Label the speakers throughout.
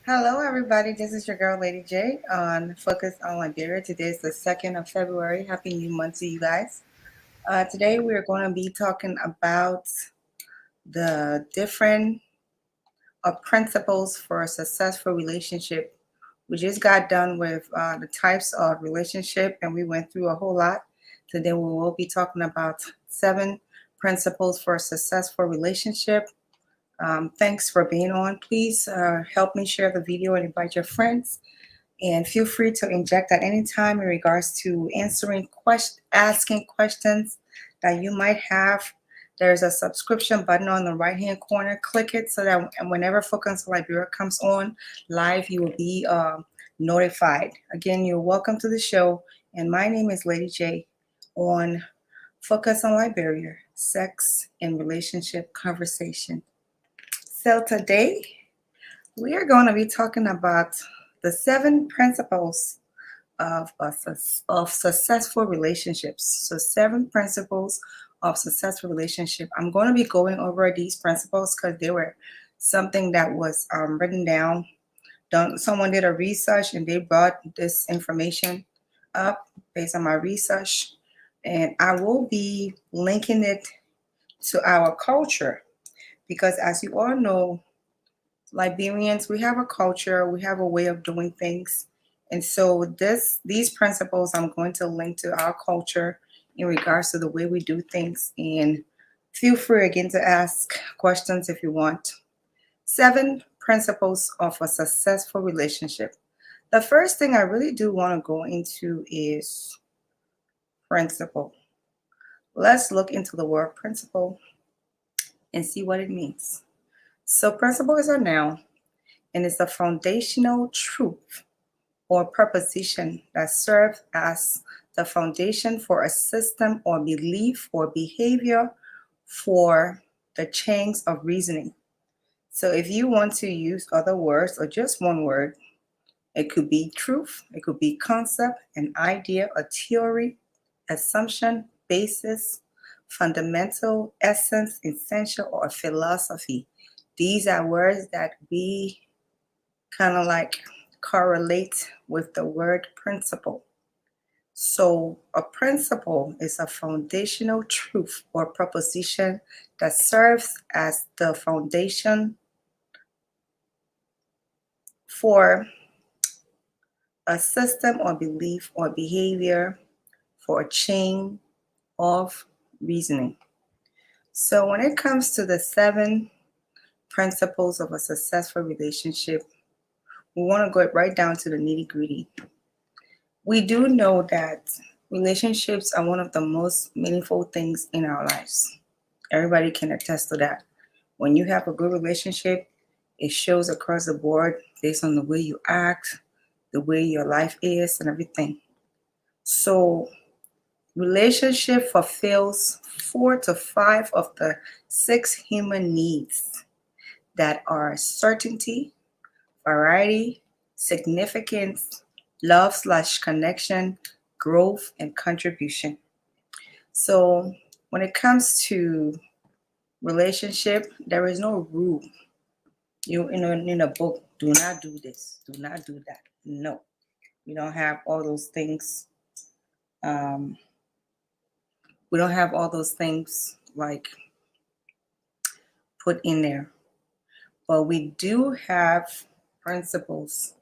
Speaker 1: Hello, everybody. This is your girl, Lady J, on Focus on Liberia. Today is the 2nd of February. Happy New Month to you guys. Today, we're going to be talking about the different principles for a successful relationship. We just got done with the types of relationship, and we went through a whole lot. Today, we will be talking about 7 principles for a successful relationship. Thanks for being on. Please help me share the video and invite your friends. And feel free to inject at any time in regards to asking questions that you might have. There's a subscription button on the right-hand corner. Click it so that whenever Focus on Liberia comes on live, you will be notified. Again, you're welcome to the show. And my name is Lady J on Focus on Liberia, Sex and Relationship Conversation. So today, we are going to be talking about the 7 principles of successful relationships. So 7 principles of successful relationship. I'm going to be going over these principles because they were something that was written down. Someone did a research and they brought this information up based on my research. And I will be linking it to our culture because, as you all know, Liberians, we have a culture, we have a way of doing things. And so these principles I'm going to link to our culture in regards to the way we do things. And feel free again to ask questions if you want. 7 principles of a successful relationship. The first thing I really do want to go into is principle. Let's look into the word principle and see what it means. So principle is a noun and it's a foundational truth or proposition that serves as the foundation for a system or belief or behavior for the chains of reasoning. So if you want to use other words or just one word, it could be truth, it could be concept, an idea, a theory, assumption, basis, fundamental, essence, essential, or philosophy. These are words that we kind of like correlate with the word principle. So a principle is a foundational truth or proposition that serves as the foundation for a system or belief or behavior for a chain of reasoning. So when it comes to the 7 principles of a successful relationship, we want to go right down to the nitty-gritty. We do know that relationships are one of the most meaningful things in our lives. Everybody can attest to that. When you have a good relationship, it shows across the board based on the way you act, the way your life is, and everything. So, relationship fulfills 4 to 5 of the 6 human needs that are certainty, variety, significance, love/connection, growth, and contribution. So when it comes to relationship, there is no rule. You in a book, do not do this, do not do that. No, we don't have all those things. Um, we don't have all those things like put in there, but we do have principles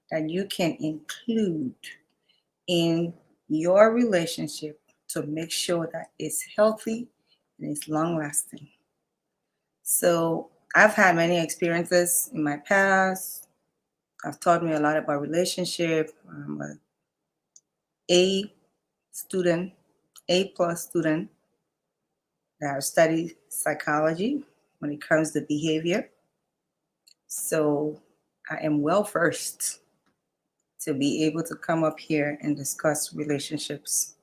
Speaker 1: that you can include in your relationship to make sure that it's healthy and it's long lasting. So I've had many experiences in my past. I've taught me a lot about relationship. I'm A student, A plus student that have studied psychology when it comes to behavior. So I am well versed to be able to come up here and discuss relationships.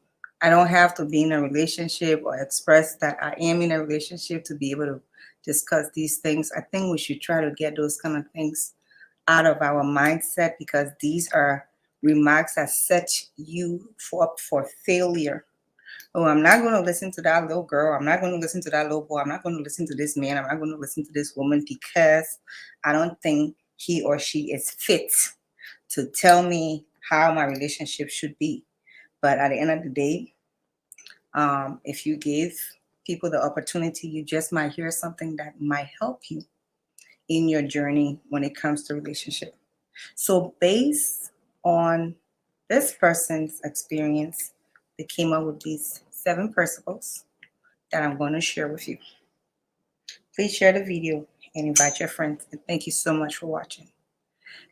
Speaker 1: I don't have to be in a relationship or express that I am in a relationship to be able to discuss these things. I think we should try to get those kind of things out of our mindset because these are remarks that set you up for failure. Oh, I'm not going to listen to that little girl. I'm not going to listen to that little boy. I'm not going to listen to this man. I'm not going to listen to this woman because I don't think he or she is fit to tell me how my relationship should be. But at the end of the day, if you give people the opportunity, you just might hear something that might help you in your journey when it comes to relationship. So based on this person's experience, they came up with these 7 principles that I'm going to share with you. Please share the video and invite your friends. And thank you so much for watching.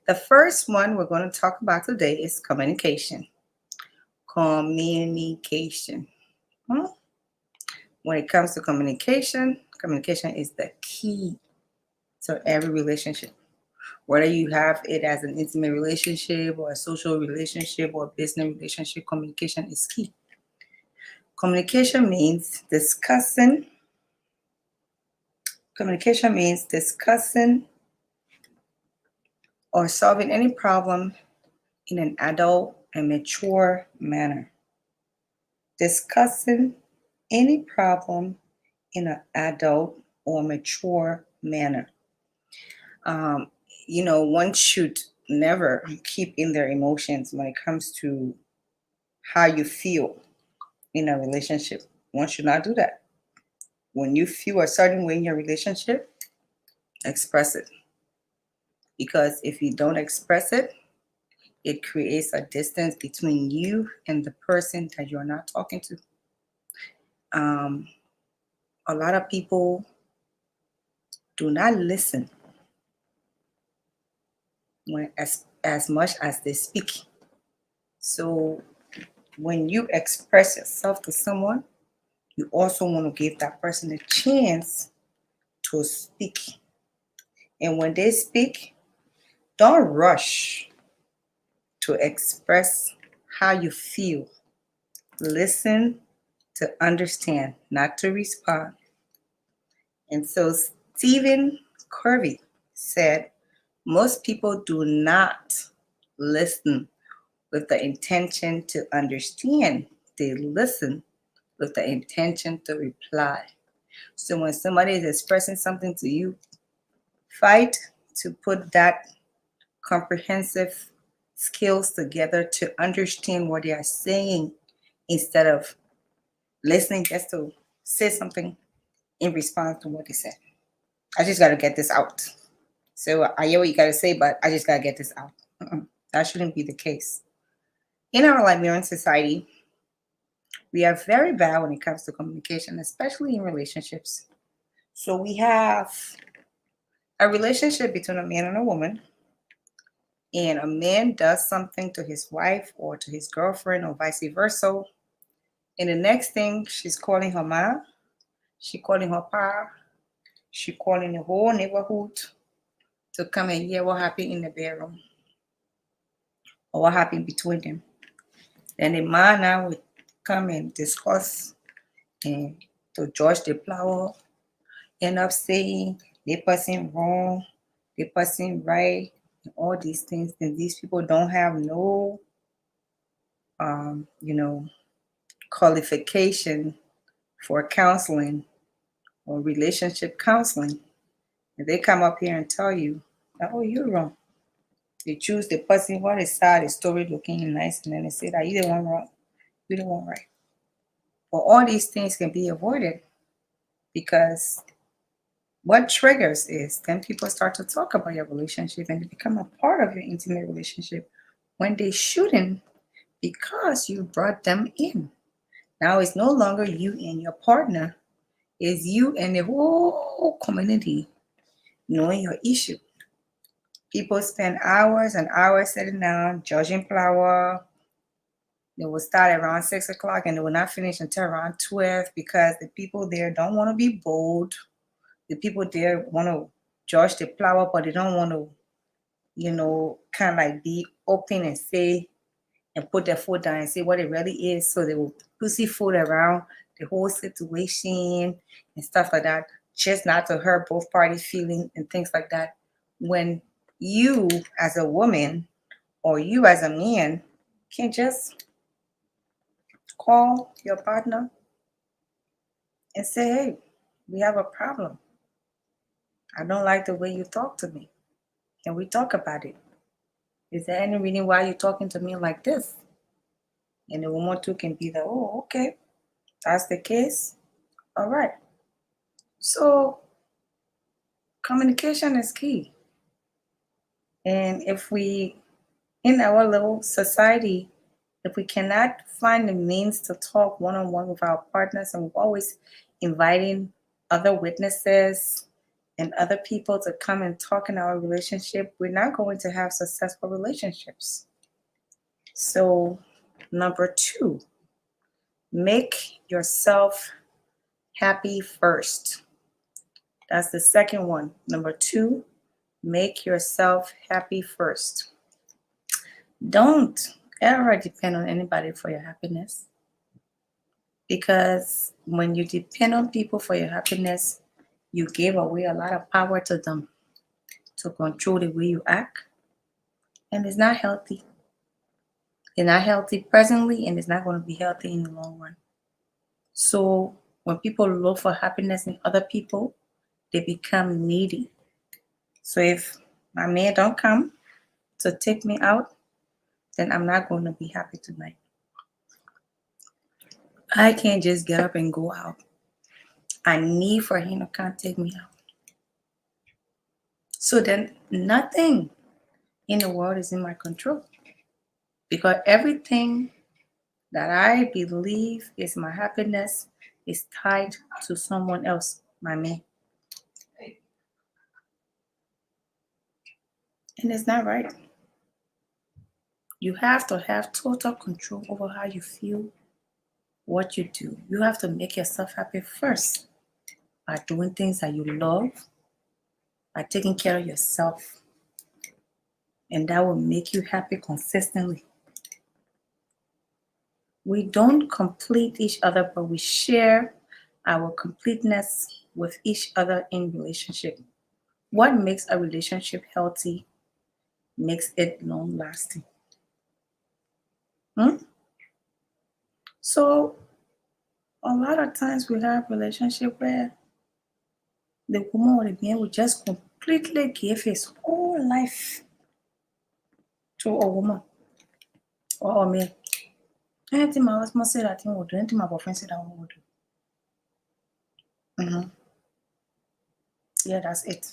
Speaker 1: The first one we're going to talk about today is communication. Communication. When it comes to communication, communication is the key to every relationship. Whether you have it as an intimate relationship or a social relationship or a business relationship, communication is key. Communication means discussing. Communication means discussing or solving any problem in an adult and mature manner. Discussing any problem in an adult or mature manner. One should never keep in their emotions when it comes to how you feel in a relationship. One should not do that. When you feel a certain way in your relationship, express it. Because if you don't express it, it creates a distance between you and the person that you're not talking to. A lot of people do not listen as much as they speak. So when you express yourself to someone, you also want to give that person a chance to speak. And when they speak, don't rush to express how you feel. Listen to understand, not to respond. And so Stephen Covey said, most people do not listen with the intention to understand. They listen with the intention to reply. So when somebody is expressing something to you, fight to put that comprehensive skills together to understand what they are saying instead of listening just to say something in response to what they said. I just got to get this out. So I hear what you got to say, but I just got to get this out. That shouldn't be the case. In our Liberian society, we are very bad when it comes to communication, especially in relationships. So we have a relationship between a man and a woman, and a man does something to his wife or to his girlfriend or vice versa. And the next thing, she's calling her mom, she calling her pa, she calling the whole neighborhood to come and hear what happened in the bedroom or what happened between them. Then the man now would come and discuss and to judge the flower, end up saying the person wrong, the person right, and all these things. And these people don't have no, qualification for counseling or relationship counseling. And they come up here and tell you, oh, you're wrong. They choose the person what is sad, the story looking nice, and then they say that you the one wrong, you the one right. But all these things can be avoided because what triggers is then people start to talk about your relationship and they become a part of your intimate relationship when they shouldn't, because you brought them in. Now it's no longer you and your partner, it's you and the whole community knowing your issue. People spend hours and hours sitting down judging flower. They will start around 6 o'clock and they will not finish until around 12 because the people there don't want to be bold. The people there want to judge the flower, but they don't want to, kind of like be open and say and put their foot down and say what it really is. So they will pussyfoot around the whole situation and stuff like that, just not to hurt both parties' feelings and things like that. When you as a woman or you as a man can just call your partner and say, hey, we have a problem. I don't like the way you talk to me. Can we talk about it? Is there any reason why you're talking to me like this? And the woman too can be like, oh, okay, that's the case. All right. So communication is key. And if we, in our little society, if we cannot find the means to talk one-on-one with our partners, and we're always inviting other witnesses and other people to come and talk in our relationship, we're not going to have successful relationships. So, number 2, make yourself happy first. That's the second one. Number 2, make yourself happy first. Don't ever depend on anybody for your happiness. Because when you depend on people for your happiness, you give away a lot of power to them to control the way you act. And it's not healthy. It's not healthy presently, and it's not going to be healthy in the long run. So when people look for happiness in other people, they become needy. So if my man don't come to take me out, then I'm not going to be happy tonight. I can't just get up and go out. I need for him to come take me out. So then nothing in the world is in my control. Because everything that I believe is my happiness is tied to someone else, my man. And it's not right. You have to have total control over how you feel, what you do. You have to make yourself happy first by doing things that you love, by taking care of yourself. And that will make you happy consistently. We don't complete each other, but we share our completeness with each other in relationship. What makes a relationship healthy makes it long lasting. So a lot of times we have relationship where the woman or the man will just completely give his whole life to a woman or a man. Anything my husband said that thing will do, anything my boyfriend said that one will do. Yeah, that's it.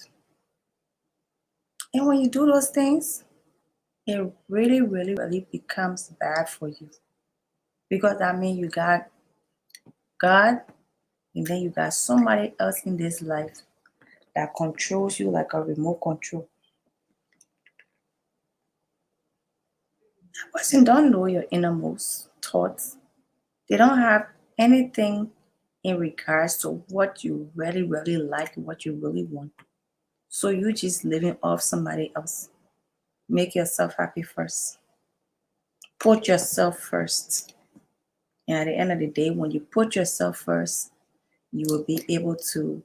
Speaker 1: And when you do those things, it really, really, really becomes bad for you. Because that means you got God, and then you got somebody else in this life that controls you like a remote control. That person don't know your innermost thoughts. They don't have anything in regards to what you really, really like, what you really want. So you just living off somebody else. Make yourself happy first. Put yourself first. And at the end of the day, when you put yourself first, you will be able to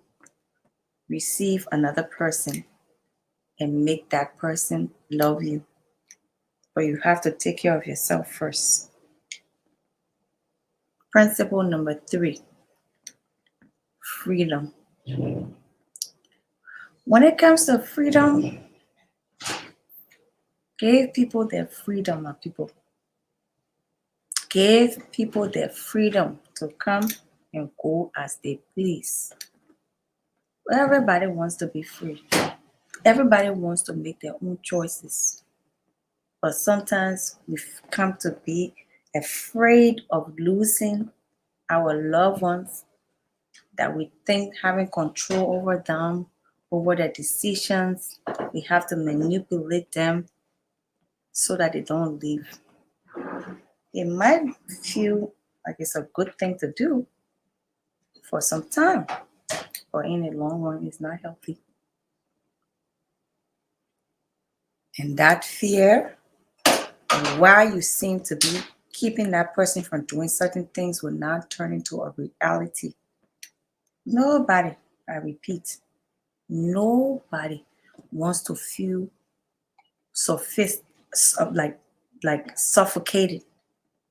Speaker 1: receive another person and make that person love you. But you have to take care of yourself first. Principle number 3, freedom. When it comes to freedom, give people their freedom, my people. Give people their freedom to come and go as they please. Everybody wants to be free. Everybody wants to make their own choices. But sometimes we've come to be afraid of losing our loved ones, that we think having control over them, over their decisions, we have to manipulate them so that they don't leave. It might feel like it's a good thing to do for some time, but in the long run, it's not healthy. And that fear, why you seem to be keeping that person from doing certain things, will not turn into a reality. Nobody, I repeat, nobody wants to feel like suffocated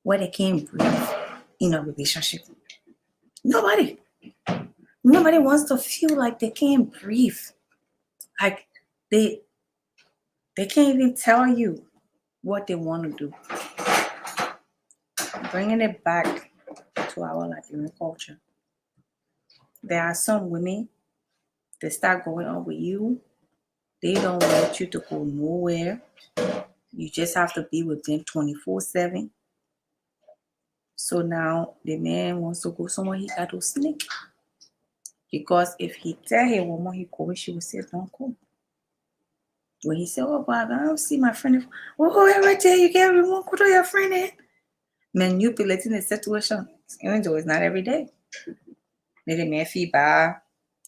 Speaker 1: where they can't breathe in a relationship. Nobody wants to feel like they can't breathe, like They can't even tell you what they want to do. Bringing it back to our Liberian culture. There are some women that start going on with you. They don't want you to go nowhere. You just have to be with them 24/7. So now the man wants to go somewhere, he got to sneak. Because if he tell his woman he going, she will say, don't go. When he said, oh, but I don't see my friend. Oh, every day you get everyone go to your friend. Manipulating the situation. Even though it's not every day. Let the man feel bad.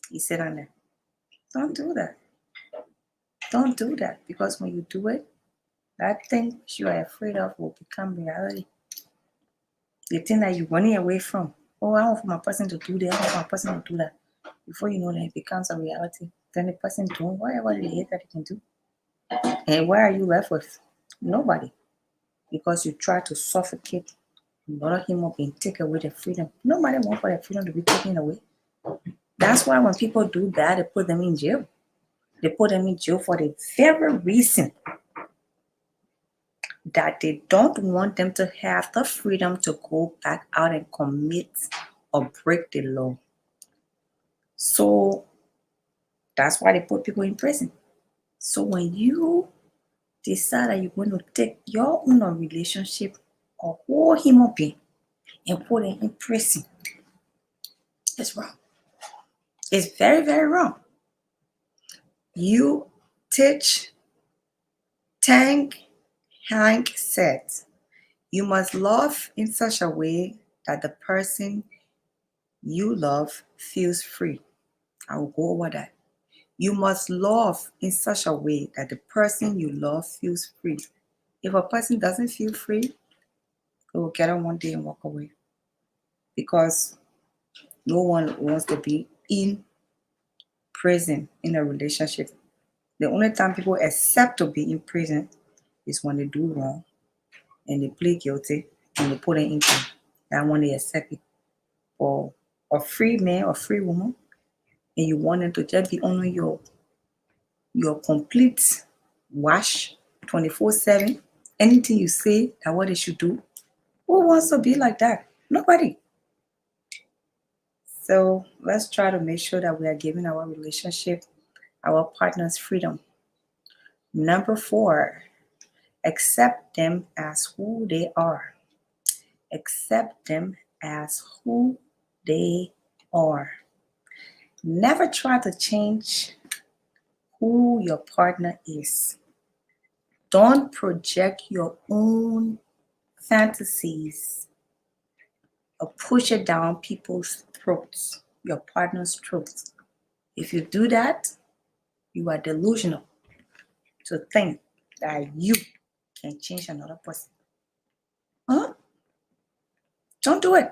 Speaker 1: He said on there. Don't do that. Don't do that. Because when you do it, that thing you are afraid of will become reality. The thing that you're running away from. Oh, I want for my person to do that. I want for my person to do that. Before you know that it becomes a reality. Then the person doing whatever they hate that they can do. And where are you left with? Nobody. Because you try to suffocate a lot of human beings, take away their freedom. Nobody wants for their freedom to be taken away. That's why when people do that, they put them in jail. They put them in jail for the very reason that they don't want them to have the freedom to go back out and commit or break the law. So that's why they put people in prison. So when you decide that you're going to take your own relationship or whole human being and put it in prison, it's wrong. It's very, very wrong. You teach Tang Hank said, you must love in such a way that the person you love feels free. I will go over that. You must love in such a way that the person you love feels free. If a person doesn't feel free, they will get on one day and walk away. Because no one wants to be in prison in a relationship. The only time people accept to be in prison is when they do wrong and they plead guilty and they put it in jail. That when they accept it. For a free man or free woman, and you want them to just be on your complete wash 24/7, anything you say that what they should do, who wants to be like that? Nobody. So let's try to make sure that we are giving our relationship, our partners freedom. Number 4, accept them as who they are. Accept them as who they are. Never try to change who your partner is. Don't project your own fantasies or push it down people's throats, your partner's throats. If you do that, you are delusional to think that you can change another person. Huh? Don't do it.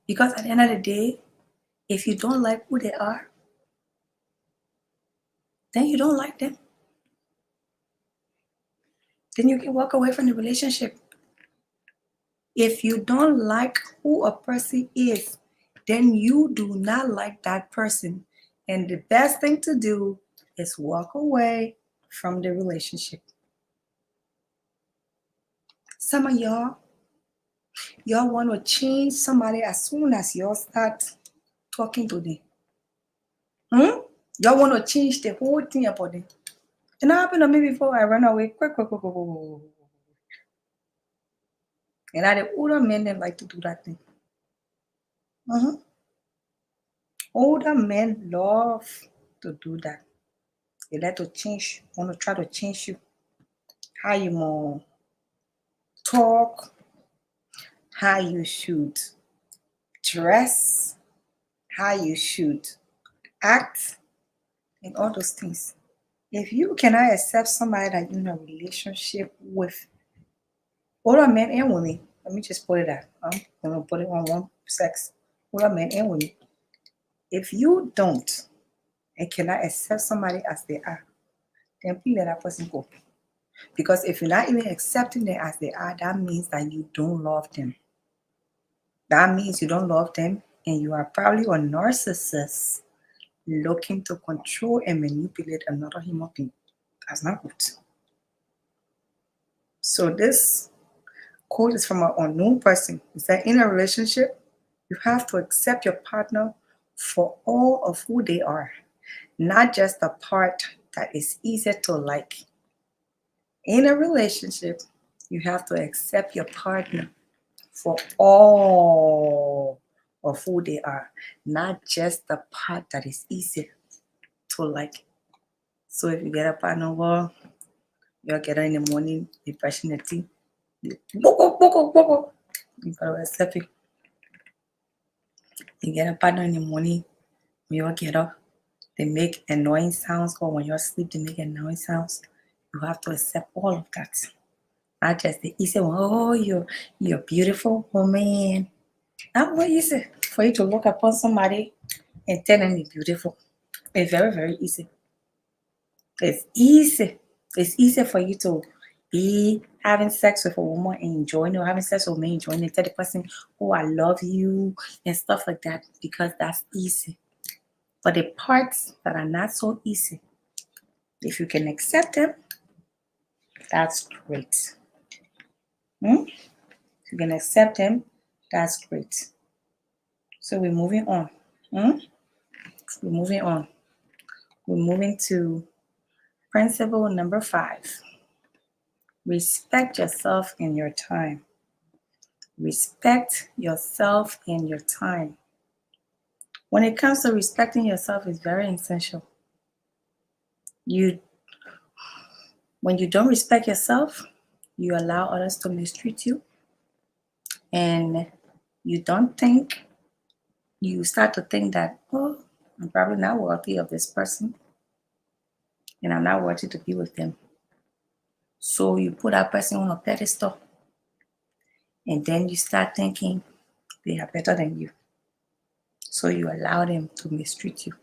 Speaker 1: Because at the end of the day, if you don't like who they are, then you don't like them. Then you can walk away from the relationship. If you don't like who a person is, then you do not like that person. And the best thing to do is walk away from the relationship. Some of y'all want to change somebody as soon as y'all start talking to them. Y'all want to change the whole thing about them. And that happened to me before. I ran away quick. And the older men, they like to do that thing. Older men love to do that. They like to change, want to try to change you. How you more talk, how you should dress, how you should act, and all those things. If you cannot accept somebody that you're in a relationship with, older men and women, let me just put it out. I'm going to put it on one sex. Older men and women. If you don't and cannot accept somebody as they are, then please let that person go. Because if you're not even accepting them as they are, that means that you don't love them. That means you don't love them and you are probably a narcissist looking to control and manipulate another human being. That's not good. So this quote is from an unknown person. It said, in a relationship, you have to accept your partner for all of who they are, not just the part that is easy to like. In a relationship, you have to accept your partner for all of who they are, not just the part that is easy to like. So if you get a partner, well, you'll get her in the morning, you brushing your teeth, boko, boko, boko. You gotta accept it. You get a partner in the morning, when you get up, they make annoying sounds, or when you're asleep, they make annoying sounds. You have to accept all of that. Not just the easy one. Oh, you're a beautiful woman. Not more easy for you to look upon somebody and tell them you're beautiful. It's very, very easy. It's easy. It's easy for you to be having sex with a woman and enjoying, or having sex with me, enjoying it, tell the person, oh, I love you, and stuff like that, because that's easy. But the parts that are not so easy, if you can accept them, that's great. If you can accept them, that's great. So we're moving on. We're moving on. We're moving to principle number 5. Respect yourself and your time. Respect yourself and your time. When it comes to respecting yourself, it's very essential. When you don't respect yourself, you allow others to mistreat you, and you start to think that, oh, I'm probably not worthy of this person, and I'm not worthy to be with them. So you put that person on a pedestal, and then you start thinking they are better than you. So you allow them to mistreat you.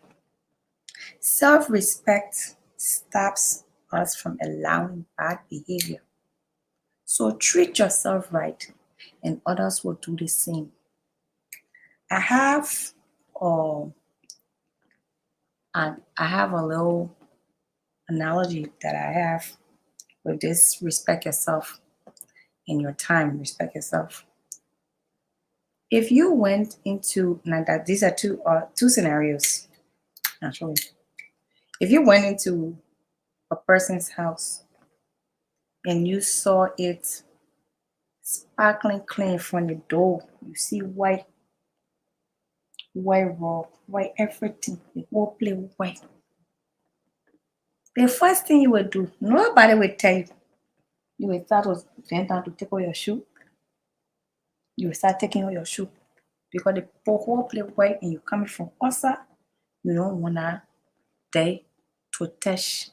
Speaker 1: Self-respect stops us from allowing bad behavior. So treat yourself right, and others will do the same. I have a little analogy that I have with this: respect yourself in your time, respect yourself. If you went into, now that these are two scenarios, actually. If you went into a person's house and you saw it sparkling clean from the door, you see white raw, white everything, the whole place white. The first thing you will do, nobody will tell you. You will start to bend down to take off your shoe. You will start taking off your shoe because the whole place white and you're coming from outside. You don't wanna dare to touch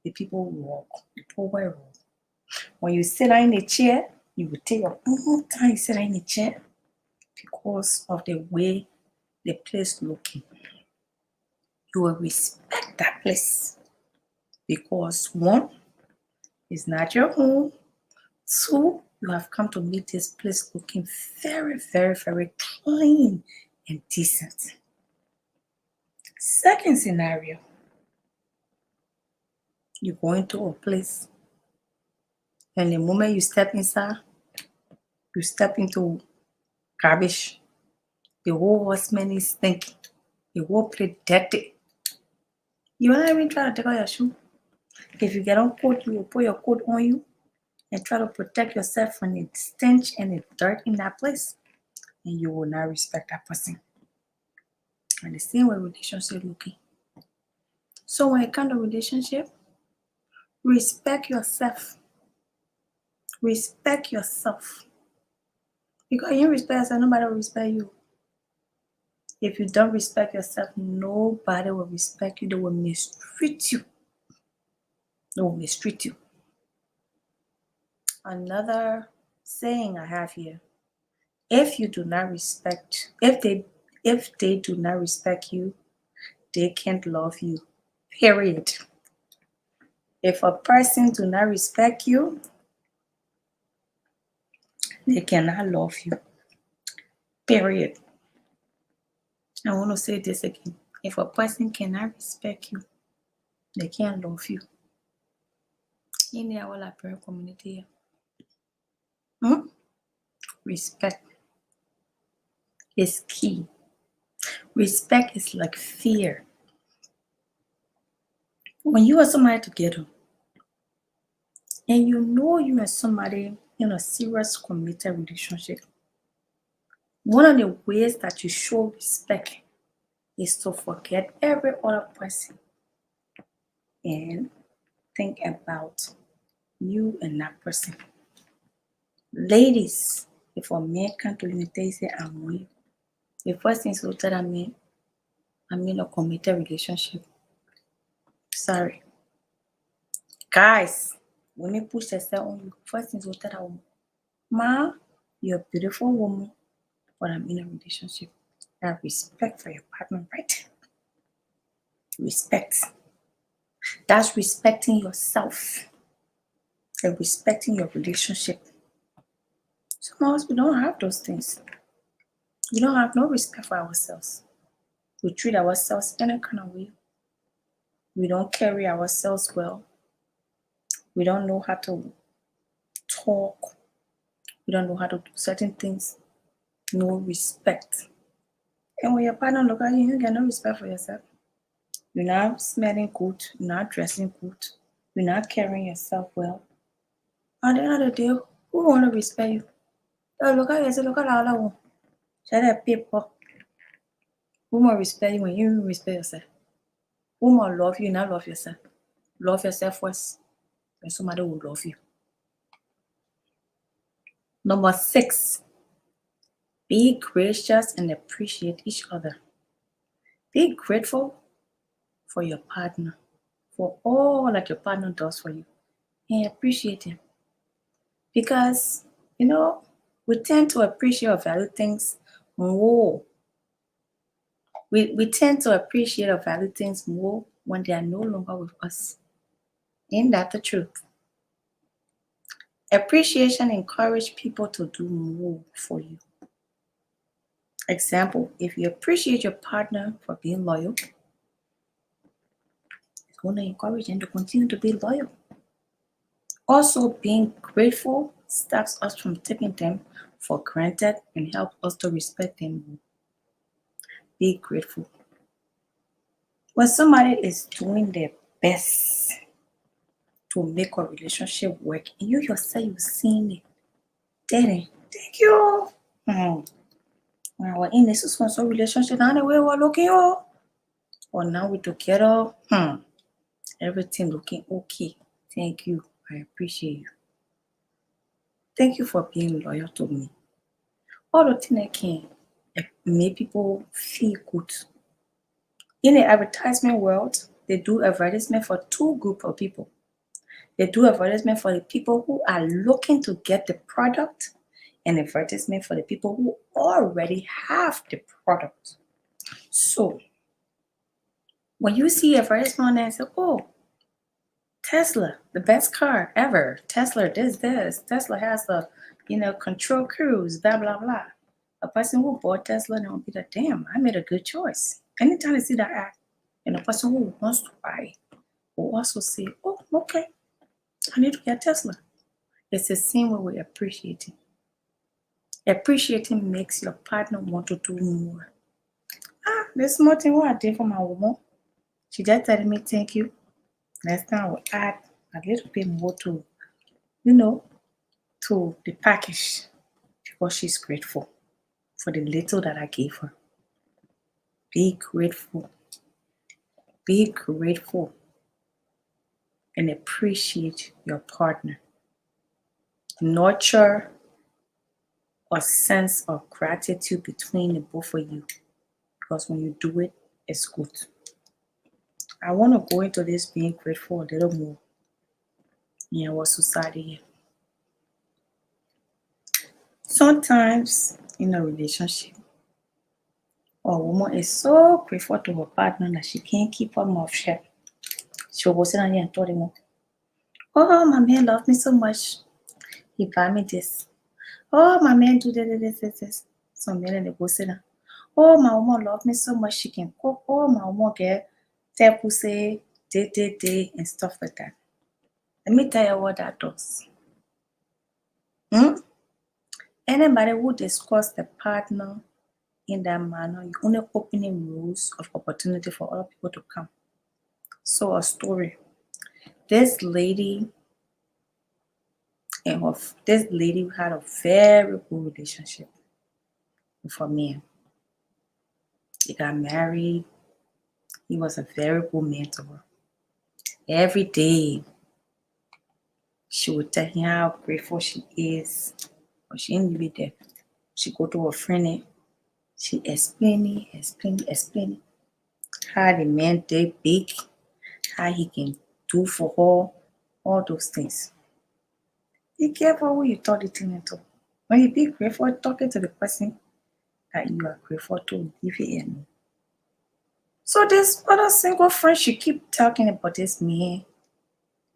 Speaker 1: the people who walk, the people who walk. When you sit down in a chair, you will take your own time to sit down in a chair because of the way the place looking. You will respect that place because 1, it's not your home. 2, you have come to meet this place looking very, very, very clean and decent. Second scenario, you go into a place and the moment you step inside, you step into garbage. The whole house smelling stinky. The whole place dirty. You will not even try to take out your shoe. If you get on coat, you will put your coat on you and try to protect yourself from the stench and the dirt in that place. And you will not respect that person. And the same way relationship looking. So when it comes to relationship, respect yourself. Respect yourself. Because you respect yourself, nobody will respect you. If you don't respect yourself, nobody will respect you. They will mistreat you. They will mistreat you. Another saying I have here: if they do not respect you, they can't love you. Period. If a person do not respect you, they cannot love you. Period. I want to say this again. If a person cannot respect you, they can't love you. in our Liberian community. Hmm? Respect is key. Respect is like fear. When you are somebody together and you know you are somebody in a serious committed relationship, one of the ways that you show respect is to forget every other person and think about you and that person. Ladies, if a man come to you and tell you, say, I'm with you, the first thing is to tell that man, I'm in a committed relationship. Sorry. Guys, women push themselves on you. First thing is to tell that woman, Ma, you're a beautiful woman, but I'm in a relationship. Have respect for your partner, right? Respect. That's respecting yourself and respecting your relationship. Some of us, we don't have those things. We don't have no respect for ourselves. We treat ourselves any kind of way. We don't carry ourselves well. We don't know how to talk. We don't know how to do certain things. No respect. And when your partner look at you, you get no respect for yourself. You're not smelling good. You're not dressing good. You're not carrying yourself well. At the end of the day, who want to respect you? Look at you, say, look at all that one. Share that paper. Who more respect you when you respect yourself? Who more love you, not love yourself? Love yourself first, and somebody will love you. Number 6, be gracious and appreciate each other. Be grateful for your partner, for all that your partner does for you, and appreciate him. Because, we tend to appreciate or value things more. We tend to appreciate or value things more when they are no longer with us. Ain't that the truth? Appreciation encourages people to do more for you. Example, if you appreciate your partner for being loyal, it's going to encourage them to continue to be loyal. Also, being grateful stops us from taking them for granted and helps us to respect them more. Be grateful. When somebody is doing their best to make a relationship work, and you yourself, you've seen it, Daddy, thank you. When I was in this so relationship, now the way we're looking, or now we're together, everything looking okay. Thank you. I appreciate you. Thank you for being loyal to me. All the things that can make people feel good. In the advertisement world, they do advertisement for 2 groups of people. They do advertisement for the people who are looking to get the product and advertisement for the people who already have the product. So, when you see advertisement on there and say, oh, Tesla, the best car ever. Tesla, this. Tesla has the, control cruise, blah, blah, blah. A person who bought Tesla, they'll be like, damn, I made a good choice. Anytime they see that ad, and a person who wants to buy will also say, oh, okay, I need to get Tesla. It's the same way with appreciating. Appreciating makes your partner want to do more. There's small thing what I did for my woman. She just telling me thank you. Next time I will add a little bit more to the package because she's grateful for the little that I gave her. Be grateful. Be grateful and appreciate your partner. Nurture a sense of gratitude between the both of you because when you do it, it's good. I want to go into this being grateful a little more in our society here. Sometimes in a relationship, a woman is so grateful to her partner that she can't keep her mouth shut. She'll go sit down here and tell them, oh, my man loves me so much. He buy me this. Oh, my man do this. Some men they go sit down. Oh, my woman loves me so much she can cook. Oh, my woman get tell pussy, day, and stuff like that. Let me tell you what that does. Anybody who discuss the partner in that manner, you're only opening rules of opportunity for other people to come. So a story. This lady had a very good relationship with a man. They got married. He was a very good man to her. Every day, she would tell him how grateful she is, but she didn't leave it there. She go to her friend, she explain how the man did big, how he can do for her, all those things. Be careful who you talk the thing into. When you be grateful, talking to the person that you are grateful to, leave it in. So this other single friend, she keep talking about this man,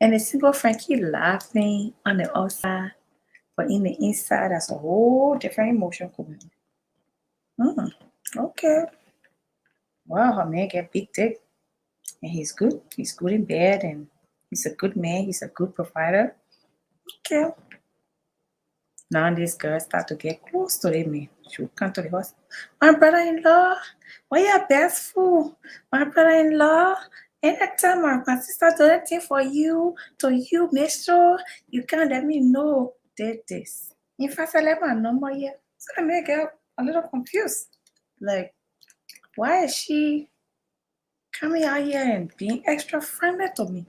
Speaker 1: and the single friend keep laughing on the outside, but in the inside, that's a whole different emotion going on. Okay. Well, her man get big dick, and he's good. He's good in bed, and he's a good man. He's a good provider. Okay. Now this girl start to get close to the man. She would come to the house. My brother-in-law, why you best fool? My brother-in-law, anytime my sister do anything for you, make sure you can let me know did this. In fact, I let my number here. So I may get a little confused. Like, why is she coming out here and being extra friendly to me?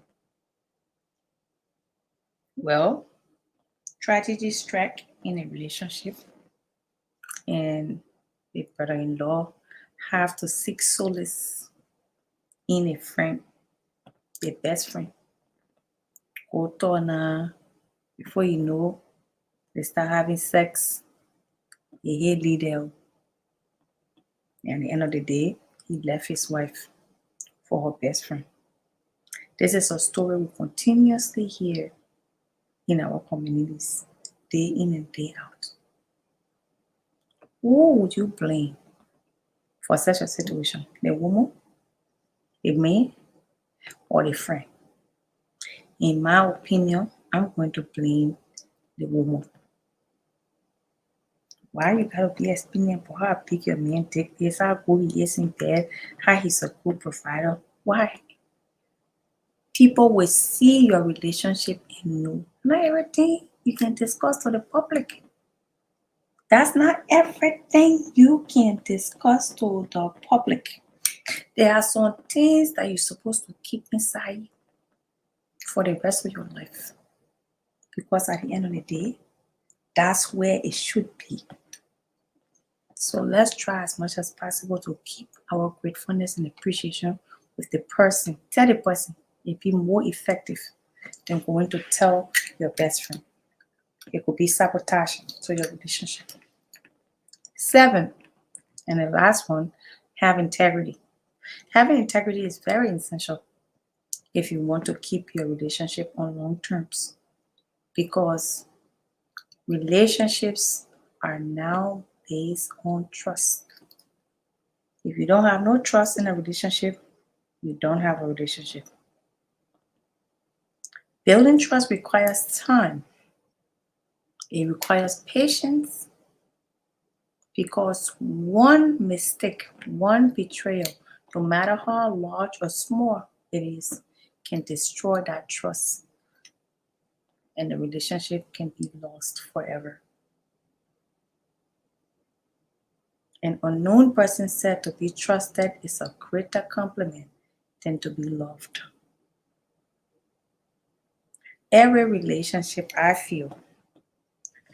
Speaker 1: Well, tragedy struck in a relationship, and the brother-in-law have to seek solace in a friend, a best friend. Go to before you know, they start having sex. He hate leader. And at the end of the day, he left his wife for her best friend. This is a story we continuously hear in our communities, day in and day out. Who would you blame for such a situation? The woman, the man, or the friend? In my opinion, I'm going to blame the woman. Why you gotta be explaining for how big your man dick is, how good he is in bed, how he's a good provider? Why? People will see your relationship and know not everything you can discuss to the public. That's not everything you can discuss to the public. There are some things that you're supposed to keep inside for the rest of your life. Because at the end of the day, that's where it should be. So let's try as much as possible to keep our gratefulness and appreciation with the person. Tell the person it'd be more effective than going to tell your best friend. It could be sabotaging to your relationship. 7, and the last one, have integrity. Having integrity is very essential if you want to keep your relationship on long terms, because relationships are now based on trust. If you don't have no trust in a relationship, you don't have a relationship. Building trust requires time. It requires patience, because one mistake, one betrayal, no matter how large or small it is, can destroy that trust, and the relationship can be lost forever. An unknown person said to be trusted is a greater compliment than to be loved. Every relationship, I feel,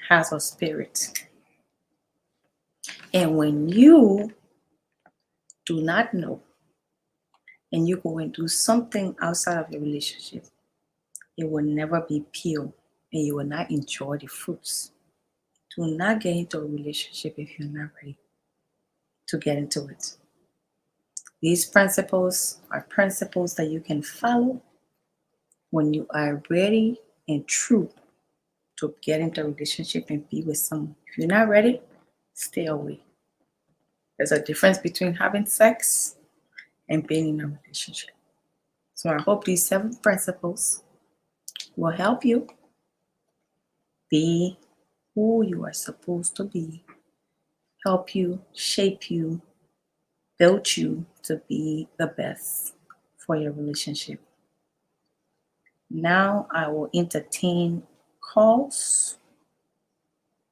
Speaker 1: has a spirit. And when you do not know and you go and do something outside of your relationship, it will never be pure and you will not enjoy the fruits. Do not get into a relationship if you're not ready to get into it. These principles are principles that you can follow when you are ready and true to get into a relationship and be with someone. If you're not ready, stay away. There's a difference between having sex and being in a relationship. So I hope these 7 principles will help you be who you are supposed to be, help you, shape you, build you to be the best for your relationship. Now I will entertain calls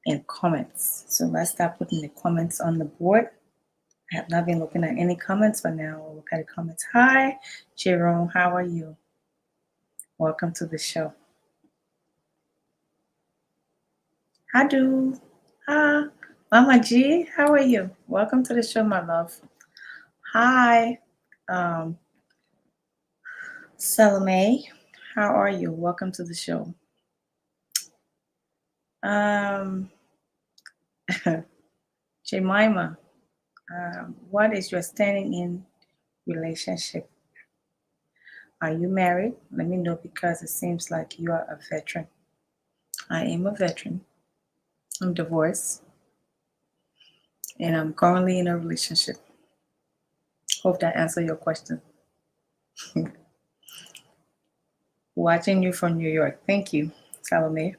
Speaker 1: and comments. So let's start putting the comments on the board. I have not been looking at any comments, but now we'll look at the comments. Hi, Jerome, how are you? Welcome to the show. Hadu. Ah, Mama G, how are you? Welcome to the show, my love. Hi, um, Salome, how are you? Welcome to the show. Um, Jemima, what is your standing in relationship? Are you married? Let me know because it seems like you are a veteran. I am a veteran. I'm divorced and I'm currently in a relationship. Hope that answered your question. Watching you from New York. Thank you, Salome.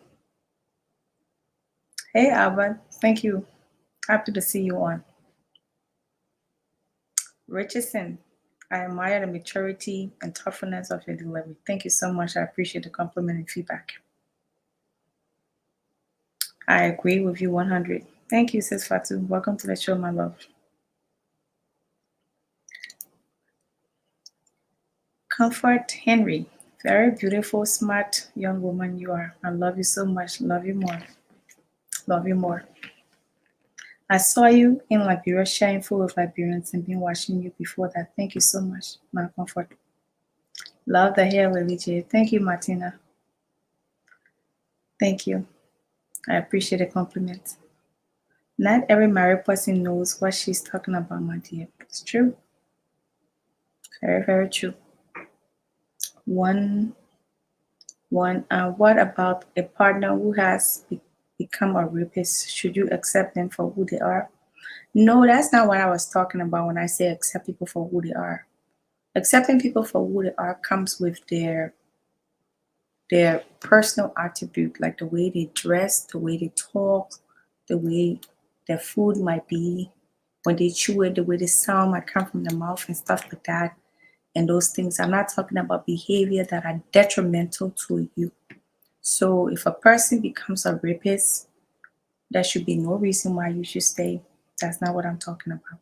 Speaker 1: Hey, Albert. Thank you. Happy to see you on. Richardson, I admire the maturity and toughness of your delivery. Thank you so much. I appreciate the compliment and feedback. I agree with you 100. Thank you, Sis Fatu. Welcome to the show, my love. Comfort Henry. Very beautiful, smart young woman you are. I love you so much. Love you more. Love you more. I saw you in Liberia sharing food with Liberians and been watching you before that. Thank you so much, my comfort. Love the hair, Lily J. Thank you, Martina. Thank you. I appreciate the compliment. Not every married person knows what she's talking about, my dear. It's true. Very, very true. What about a partner who has become a rapist? Should you accept them for who they are? No, that's not what I was talking about when I say accept people for who they are. Accepting people for who they are comes with their personal attribute, like the way they dress, the way they talk, the way their food might be, when they chew it, the way the sound might come from the mouth and stuff like that. And those things. I'm not talking about behavior that are detrimental to you. So if a person becomes a rapist, there should be no reason why you should stay. That's not what I'm talking about.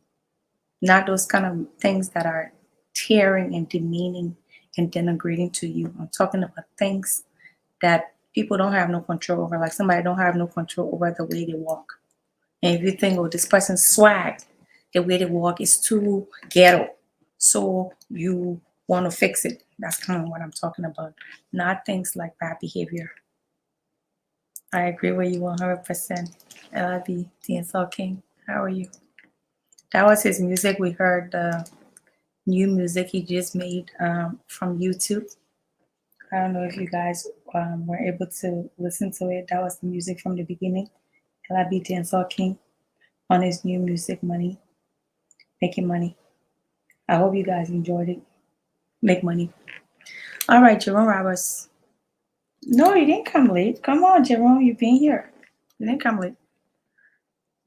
Speaker 1: Not those kind of things that are tearing and demeaning and denigrating to you. I'm talking about things that people don't have no control over. Like somebody don't have no control over the way they walk. And if you think, oh, this person's swag, the way they walk is too ghetto, so you want to fix it. That's kind of what I'm talking about. Not things like bad behavior. I agree with you 100%. LIB, DSL King. How are you? That was his music. We heard the new music he just made from YouTube. I don't know if you guys were able to listen to it. That was the music from the beginning. LIB, DSL King on his new music, Money, Making Money. I hope you guys enjoyed it. Make money. All right, Jerome Roberts. No, you didn't come late. Come on, Jerome, you've been here. You didn't come late.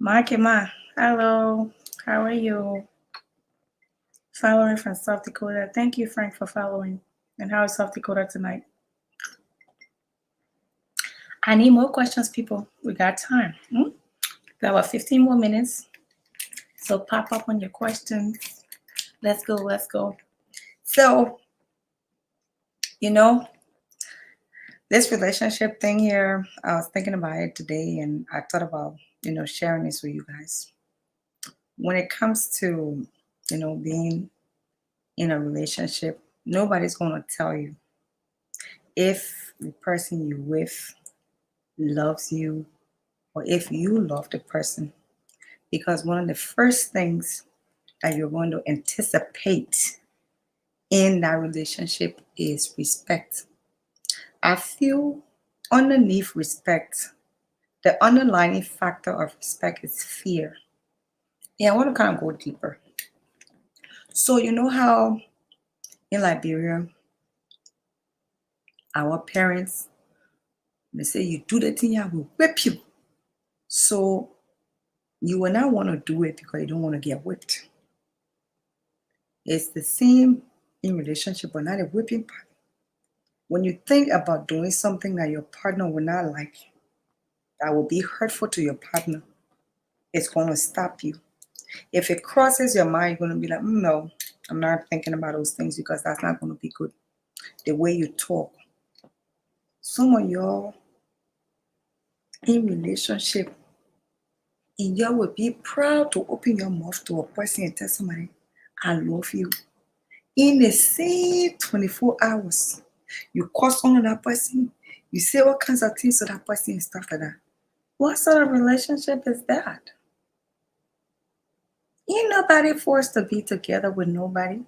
Speaker 1: Markema, hello. How are you? Following from South Dakota. Thank you, Frank, for following. And how is South Dakota tonight? I need more questions, people. We got time. We got about 15 more minutes. So pop up on your questions. Let's go, let's go. So, this relationship thing here, I was thinking about it today and I thought about, sharing this with you guys. When it comes to, being in a relationship, nobody's going to tell you if the person you're with loves you or if you love the person. Because one of the first things that you're going to anticipate in that relationship is respect. I feel underneath respect, the underlying factor of respect is fear. Yeah, I want to kind of go deeper. So, you know how in Liberia, Our parents, they say you do the thing, I will whip you. So you will not want to do it because you don't want to get whipped. It's the same in relationship, but not a whipping part. When you think about doing something that your partner will not like, that will be hurtful to your partner, it's going to stop you. If it crosses your mind, you're going to be like, no, I'm not thinking about those things because that's not going to be good. The way you talk. Some of y'all in relationship, and y'all will be proud to open your mouth to a person and tell somebody, I love you. In the same 24 hours, you curse on that person, you say all kinds of things to that person and stuff like that. What sort of relationship is that? Ain't nobody forced to be together with nobody.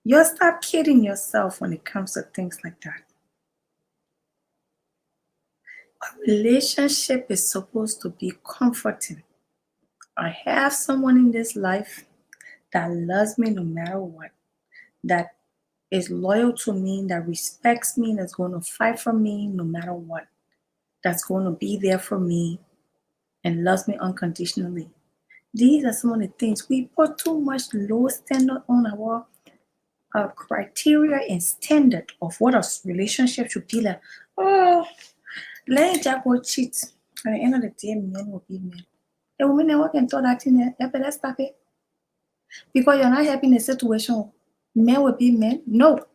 Speaker 1: You'll stop kidding yourself when it comes to things like that. A relationship is supposed to be comforting. I have someone in this life that loves me no matter what, that is loyal to me, that respects me, that's going to fight for me no matter what, that's going to be there for me and loves me unconditionally. These are some of the things. We put too much low standard on our criteria and standard of what a relationship should be like. Oh, let Jack go cheat. At the end of the day, men will be men. A woman never can tell that thing, let's stop it. Because you're not helping the situation. Men will be men. No.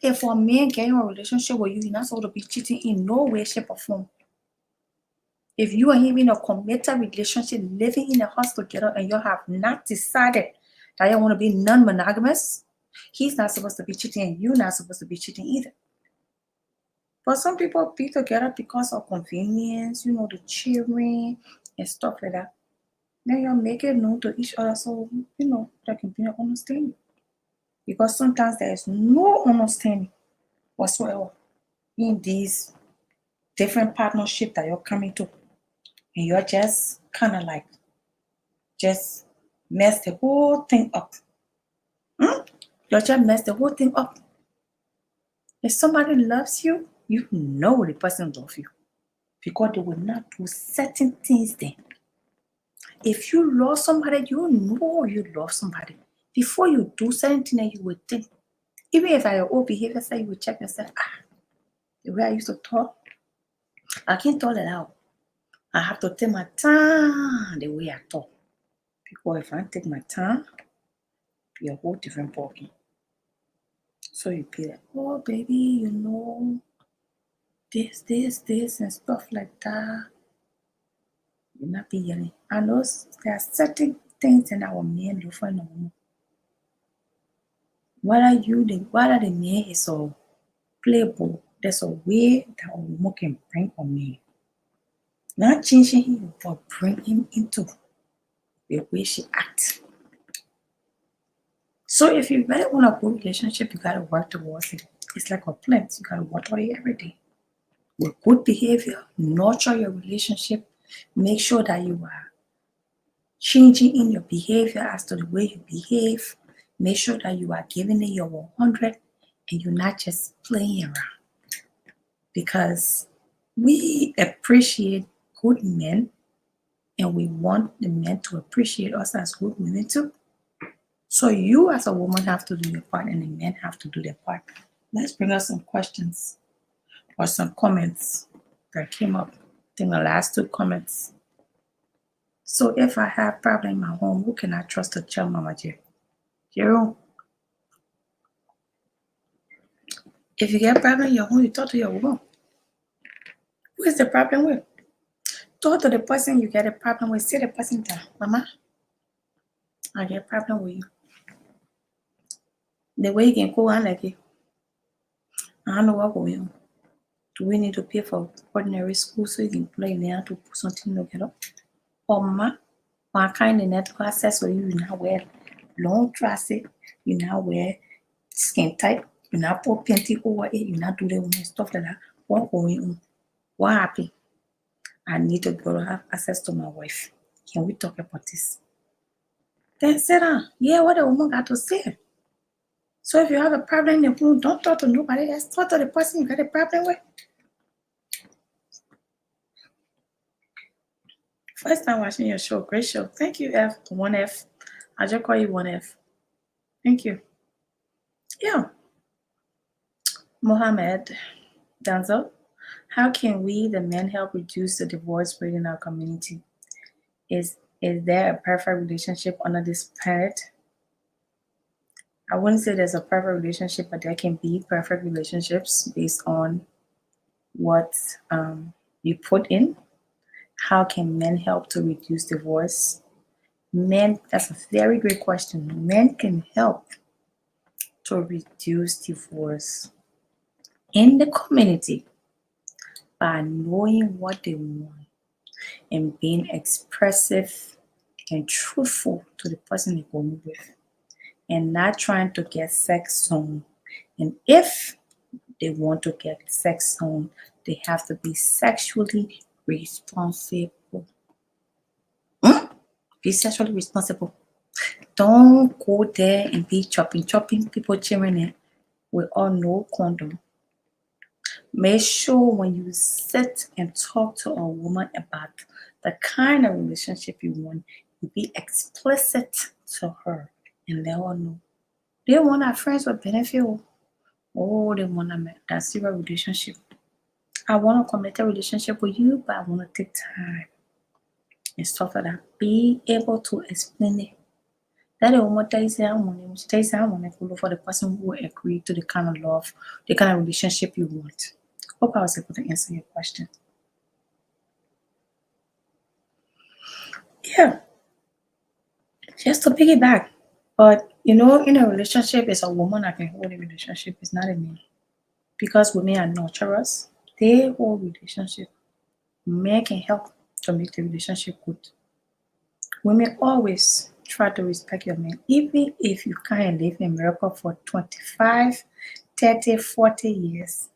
Speaker 1: If a man get in a relationship with you, you're not supposed to be cheating in no way, shape, or form. If you and him in a committed relationship, living in a house together, and you have not decided that you want to be non-monogamous, he's not supposed to be cheating, and you're not supposed to be cheating either. But some people be together because of convenience, the children and stuff like that. Then you make it known to each other so, there can be an understanding. Because sometimes there is no understanding whatsoever in these different partnerships that you're coming to. And you're just kind of like, just mess the whole thing up. You just mess the whole thing up. If somebody loves you, you know the person loves you. Because they will not do certain things then. If you love somebody, you know you love somebody. Before you do certain things, you would think. Even if I your old behavior, say you would check yourself. The way I used to talk, I can't talk it out. I have to take my time the way I talk. Because if I don't take my time, it'll be a whole different ballgame. So you be like, oh baby, this, and stuff like that. You'll not be yelling. I know there are certain things in our men look for in a woman. Whether the man is a playboy, there's a way that a woman can bring a man. Not changing him, but bring him into the way she acts. So if you really want a good relationship, you gotta work towards it. It's like a plant. You gotta water it every day. With good behavior, nurture your relationship. Make sure that you are changing in your behavior as to the way you behave. Make sure that you are giving it your 100 and you're not just playing around. Because we appreciate good men and we want the men to appreciate us as good women too. So you as a woman have to do your part and the men have to do their part. Let's bring us some questions or some comments that came up. I think the last 2 comments. So if I have problem in my home, who can I trust to tell Mama J? You. If you get problem in your home, you talk to your woman. Who is the problem with? Talk to the person you get a problem with. Say the person down. Mama, I get a problem with you. The way you can go on like it. I don't know what going on. Do we need to pay for ordinary school so you can play there to put something together? Or Mama, what kind of network access will you now wear long dresses, you now wear skin tight, you now put panty over it, you now do the woman stuff like that. What going on? What happened? I need to go to have access to my wife. Can we talk about this? Then sit down. Yeah, what the woman got to say. So if you have a problem in the room, don't talk to nobody else. Talk to the person you got a problem with. First time watching your show. Great show. Thank you, F. 1F. I just call you 1F. Thank you. Yeah. Mohammed Danzo. How can we, the men, help reduce the divorce rate in our community? Is there a perfect relationship under this planet? I wouldn't say there's a perfect relationship, but there can be perfect relationships based on what you put in. How can men help to reduce divorce? Men, that's a very great question. Men can help to reduce divorce in the community by knowing what they want and being expressive and truthful to the person they're going with, and not trying to get sex zone. And if they want to get sex zone, they have to be sexually responsible. Be sexually responsible. Don't go there and be chopping people cheering in with all no condom. Make sure when you sit and talk to a woman about the kind of relationship you want, you be explicit to her and let her know. They want our friends with benefit. Oh, they want that serious relationship. I want a committed relationship with you, but I want to take time and stuff like that. Be able to explain it. That the woman tell you say I want it. She tell you say I want to go for the person who will agree to the kind of love, the kind of relationship you want. Hope I was able to answer your question. Yeah, just to piggyback. But in a relationship, it's a woman that can hold a relationship. It's not a man. Because women are nurturers, they hold relationship. Men can help to make the relationship good. Women always try to respect your man, even if you can't live in America for 25, 30, 40 years.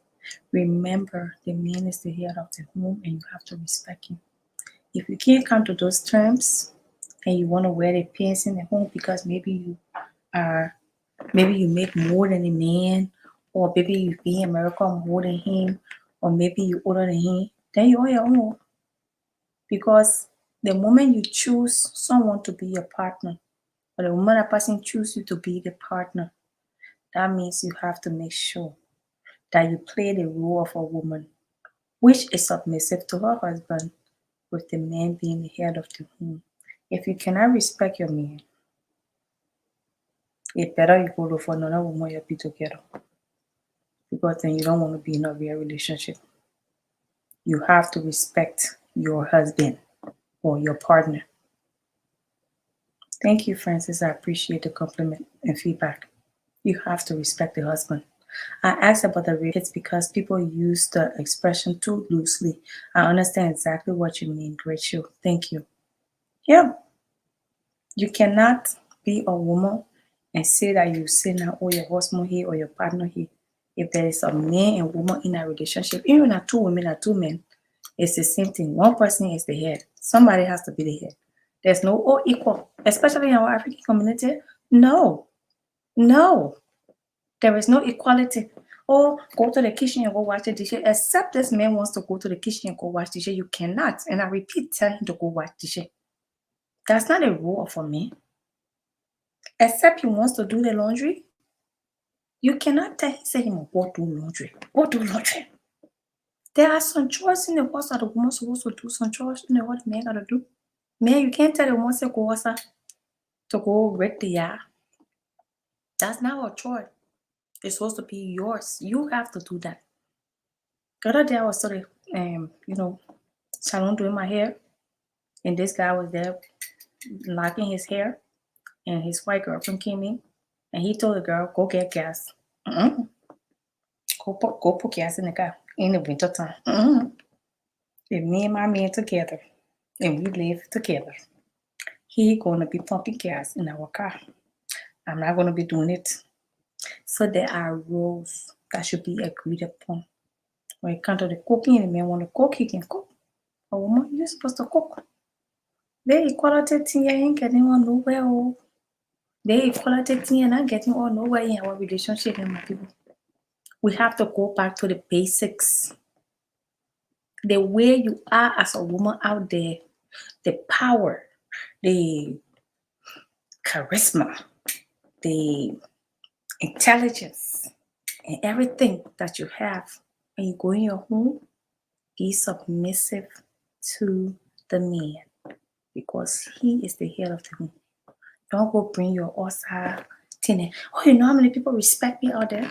Speaker 1: Remember, the man is the head of the home and you have to respect him. If you can't come to those terms and you want to wear the pants in the home because maybe you make more than a man, or maybe you be in America more than him, or maybe you older than him, then you're on your own. Because the moment you choose someone to be your partner, or the moment a person chooses you to be the partner, that means you have to make sure that you play the role of a woman, which is submissive to her husband, with the man being the head of the home. If you cannot respect your man, it's better you go look for another woman you'll be together. Because then you don't want to be in a real relationship. You have to respect your husband or your partner. Thank you, Francis. I appreciate the compliment and feedback. You have to respect the husband. I asked about the rates because people use the expression too loosely. I understand exactly what you mean. Great show. Thank you. Yeah. You cannot be a woman and say that you say now, oh, your husband here or your partner here. If there is a man and woman in a relationship, even not two women or two men, it's the same thing. One person is the head. Somebody has to be the head. There's no equal, especially in our African community. No, no, there is no equality. Oh, go to the kitchen and go wash the dishes. Except this man wants to go to the kitchen and go wash dishes, you cannot. And I repeat, tell him to go wash dishes. That's not a rule for me. Except he wants to do the laundry. You cannot tell him, say him, go do laundry. Go do laundry. There are some chores in the house that the woman's supposed to do, some chores in the house the man gotta do. Man, you can't tell the woman say go outside to go rake the yard. That's not a chore. It's supposed to be yours. You have to do that. The other day I was sort of salon doing my hair, and this guy was there locking his hair, and his white girlfriend came in, and he told the girl, go get gas. Go put gas in the car in the winter time. If me and my man together and we live together, he gonna be pumping gas in our car. I'm not gonna be doing it. So there are rules that should be agreed upon. When it comes to the cooking, the man want to cook, he can cook. A woman, you're supposed to cook. The equality thing, you ain't getting one nowhere.
Speaker 2: The equality thing and not getting all nowhere in our relationship, and my people. We have to go back to the basics. The way you are as a woman out there, the power, the charisma, the intelligence, and everything that you have when you go in your home, be submissive to the man because he is the head of the home. Don't go bring your outside thing. Oh, you know how many people respect me out there?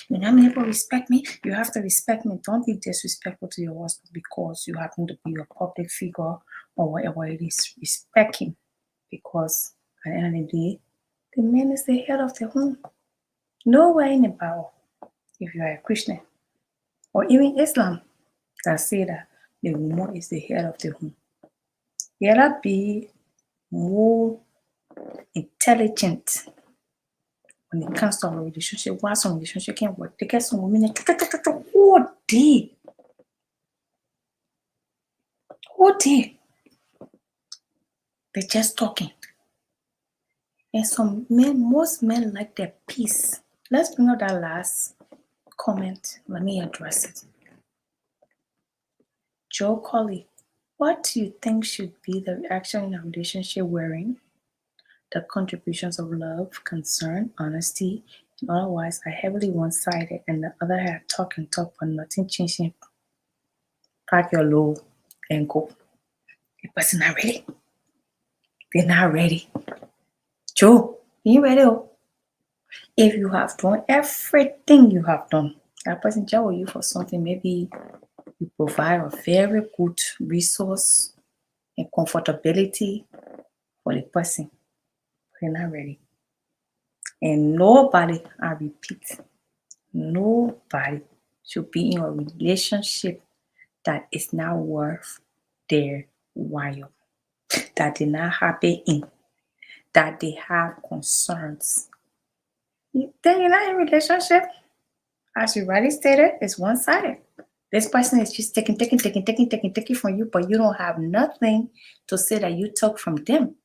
Speaker 2: You know how many people respect me? You have to respect me. Don't be disrespectful to your husband because you happen to be a public figure or whatever it is. Respect him because at the end of the day, the man is the head of the home. Nowhere in the Bible, if you are a Christian or even Islam, that say that the woman is the head of the home. You gotta be more intelligent when it comes to our relationship. Why some relationship can't work? They get some women all day. They're just talking. And some men, most men like their peace. Let's bring up that last comment. Let me address it. Joe Colley, what do you think should be the reaction in a relationship wherein the contributions of love, concern, honesty, and otherwise are heavily one-sided and the other had talk and talk but nothing changing? Pack your load and go. The person not ready. They're not ready. Joe, you ready? If you have done everything you have done, that person just with you for something. Maybe you provide a very good resource and comfortability for the person. They're not ready. And nobody, I repeat, nobody should be in a relationship that is not worth their while, that they're not happy in, that they have concerns. Then you're not in a relationship. As you already stated, it's one-sided. This person is just taking from you, but you don't have nothing to say that you took from them.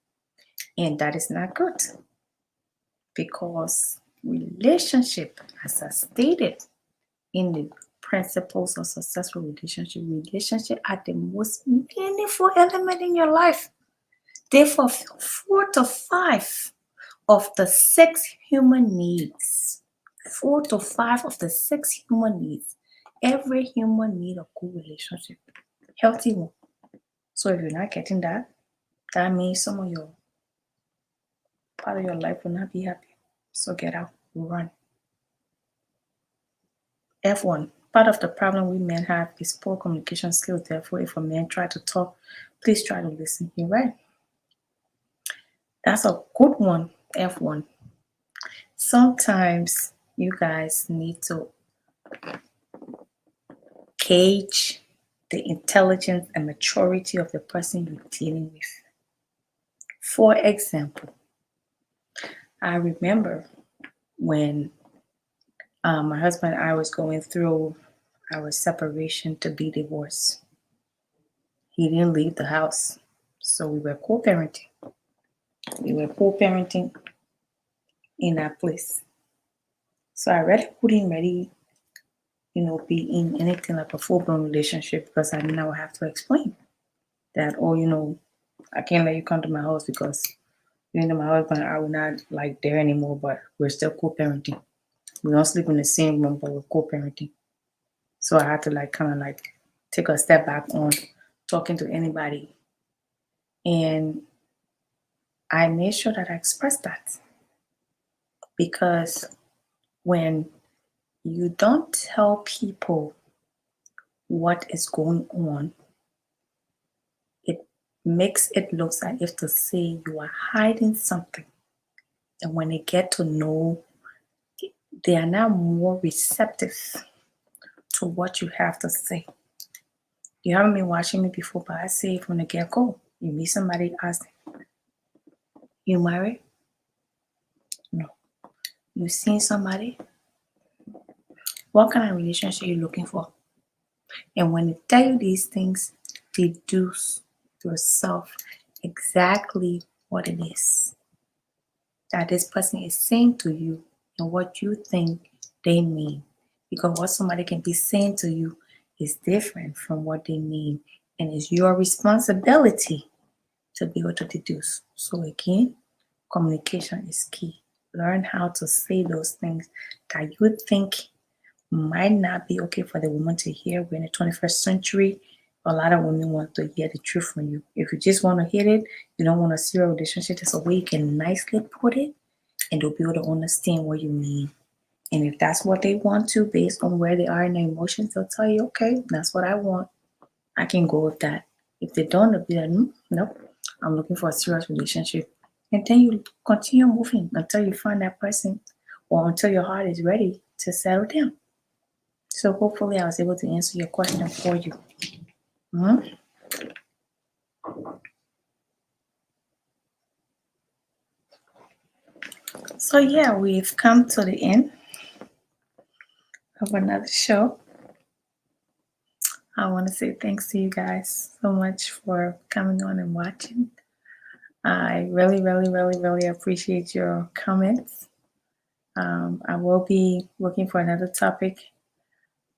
Speaker 2: And that is not good. Because relationship, as I stated in the principles of successful relationship are the most meaningful element in your life. Therefore, 4 to 5 of the 6 human needs, 4 to 5 of the 6 human needs, every human need a good relationship, healthy one. So if you're not getting that, that means some of your part of your life will not be happy. So get out, run. F1. Part of the problem we men have is poor communication skills. Therefore, if a man try to talk, please try to listen. You're right. That's a good one, F1. Sometimes you guys need to gauge the intelligence and maturity of the person you're dealing with. For example, I remember when my husband and I was going through our separation to be divorced. He didn't leave the house, so we were co-parenting. We were co-parenting in that place. So I really couldn't really, be in anything like a full-blown relationship because I now have to explain that, I can't let you come to my house because my husband and I were not like there anymore, but we're still co-parenting. We don't sleep in the same room, but we're co-parenting. So I had to kind of take a step back on talking to anybody. And I made sure that I expressed that because when you don't tell people what is going on, it makes it look as if to say you are hiding something. And when they get to know, they are now more receptive to what you have to say. You haven't been watching me before, but I say from the get-go, you meet somebody, ask them, you married? No. You seen somebody? What kind of relationship are you looking for? And when they tell you these things, deduce yourself exactly what it is. that this person is saying to you and what you think they mean. Because what somebody can be saying to you is different from what they mean, and it's your responsibility to be able to deduce. So again, communication is key. Learn how to say those things that you think might not be okay for the woman to hear. We're in the 21st century. A lot of women want to hear the truth from you. If you just want to hear it, you don't want a serious relationship, there's a way you can nicely put it and they'll be able to understand what you mean. And if that's what they want to, based on where they are in their emotions, they'll tell you, okay, that's what I want. I can go with that. If they don't, they'll be like, nope, I'm looking for a serious relationship. And then you continue moving until you find that person or until your heart is ready to settle down. So hopefully I was able to answer your question for you. So yeah, we've come to the end of another show. I want to say thanks to you guys so much for coming on and watching. I really, really, really, really appreciate your comments. I will be looking for another topic.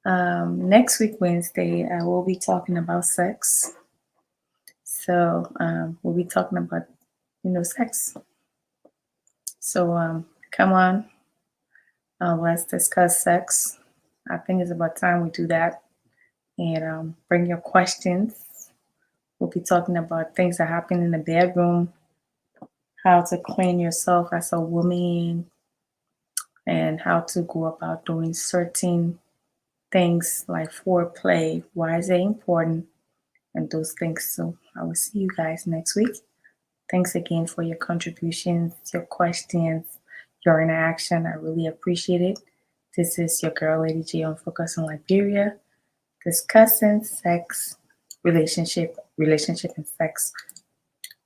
Speaker 2: Next week, Wednesday, I will be talking about sex. So we'll be talking about, sex. So come on, let's discuss sex. I think it's about time we do that. And bring your questions. We'll be talking about things that happen in the bedroom, how to clean yourself as a woman, and how to go about doing certain things like foreplay. Why is it important? And those things. So I will see you guys next week. Thanks again for your contributions, your questions, your interaction. I really appreciate it. This is your girl, Lady J, on Focus on Liberia, discussing sex, relationship and sex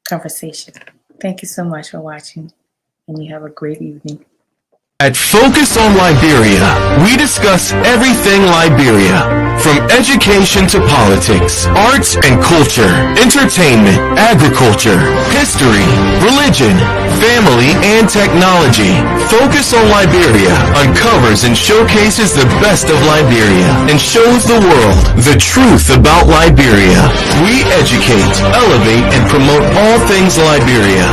Speaker 2: conversation. Thank you so much for watching, and you have a great evening.
Speaker 3: At Focus on Liberia, we discuss everything Liberia, from education to politics, arts and culture, entertainment, agriculture, history, religion, family, and technology. Focus on Liberia uncovers and showcases the best of Liberia and shows the world the truth about Liberia. We educate, elevate, and promote all things Liberia.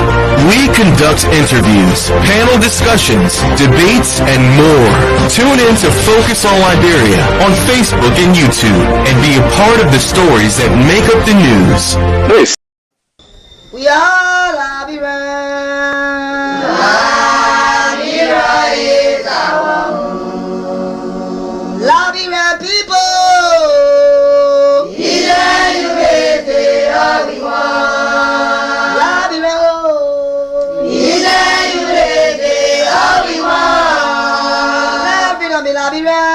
Speaker 3: We conduct interviews, panel discussions, debates, and more. Tune in to Focus on Liberia on Facebook and YouTube and be a part of the stories that make up the news. Nice.
Speaker 4: We are Liberia. Liberia is our home. Liberia people. Liberia.